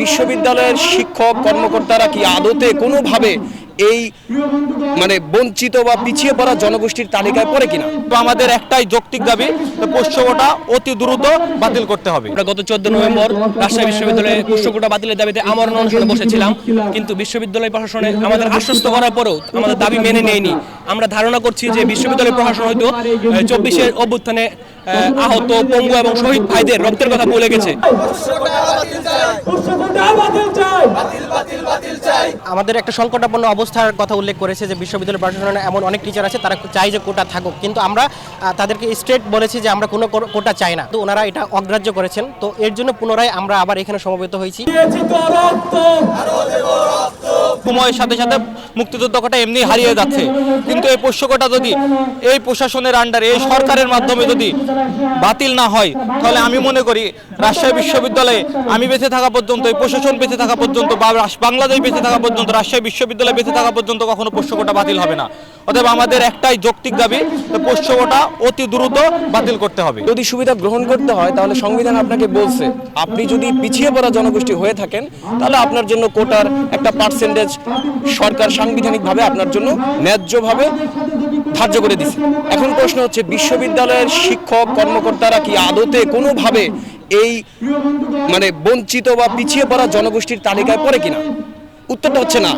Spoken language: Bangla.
বিশ্ববিদ্যালয়ের শিক্ষক কর্মকর্তারা কি আদতে কোনোভাবে এই বঞ্চিত বা পিছিয়ে পড়া জনগোষ্ঠীর তালিকায় পড়ে কিনা? তো আমাদের একটাই যৌক্তিক দাবি, পোষ্য কোটা অতি দ্রুত বাতিল করতে হবে। আমরা গত 14 নভেম্বর রাজশাহী বিশ্ববিদ্যালয়ে পোষ্য কোটা বাতিলের দাবিতে আমরণ অনশনে বসেছিলাম, কিন্তু বিশ্ববিদ্যালয় প্রশাসনে আমাদের আশ্বস্ত করার পরেও আমাদের দাবি মেনে নেয়নি। আমরা ধারণা করছি যে বিশ্ববিদ্যালয় প্রশাসন হয়তো 24-এর অভ্যুত্থানে আহত, পঙ্গু এবং শহীদ ভাইদের রক্তের কথা ভুলে গেছে। আমাদের একটা সংকটাপন্ন অবস্থার কথা উল্লেখ করেছে যে বিশ্ববিদ্যালয় প্রশাসনে এমন অনেক টিচার আছে তারা চাই যে কোটা থাকুক, কিন্তু আমরা তাদেরকে স্ট্রেট বলেছি যে আমরা কোনো কোটা চাই না, তো ওনারা এটা অগ্রাহ্য করেছেন। তো এর জন্য পুনরায় আমরা আবার এখানে সমবেত হয়েছি। সময়ের সাথে সাথে মুক্তিযুদ্ধ কোটা এমনি হারিয়ে যাচ্ছে, কিন্তু এই পোষ্য কোটা যদি এই প্রশাসনের আন্ডারে, এই সরকারের মাধ্যমে যদি বাতিল না হয়, তাহলে আমি মনে করি রাজশাহী বিশ্ববিদ্যালয়ে আমি বেঁচে থাকা পর্যন্ত, এই প্রশাসন বেঁচে থাকা পর্যন্ত, বা বাংলাদেশ বেঁচে থাকা পর্যন্ত, রাজশাহী বিশ্ববিদ্যালয় বেঁচে থাকা পর্যন্ত কখনো পোষ্য কোটা বাতিল হবে না। অতএব আমাদের একটাই যৌক্তিক দাবি, পোষ্য কোটা অতি দ্রুত বাতিল করতে হবে। যদি সুবিধা গ্রহণ করতে হয় তাহলে সংবিধান আপনাকে বলছে আপনি যদি পিছিয়ে পড়া জনগোষ্ঠী হয়ে থাকেন তাহলে আপনার জন্য কোটার একটা পার্সেন্টেজ সরকার সাংবিধানিকভাবে আপনার জন্য ন্যায্যভাবে ধার্য করে দিছে। এখন প্রশ্ন হচ্ছে, বিশ্ববিদ্যালয়ের শিক্ষক কর্মকর্তারা কি আদতে কোনোভাবে এই বঞ্চিত বা পিছিয়ে পড়া জনগোষ্ঠীর তালিকায় পড়ে কিনা? উত্তরটা হচ্ছে না।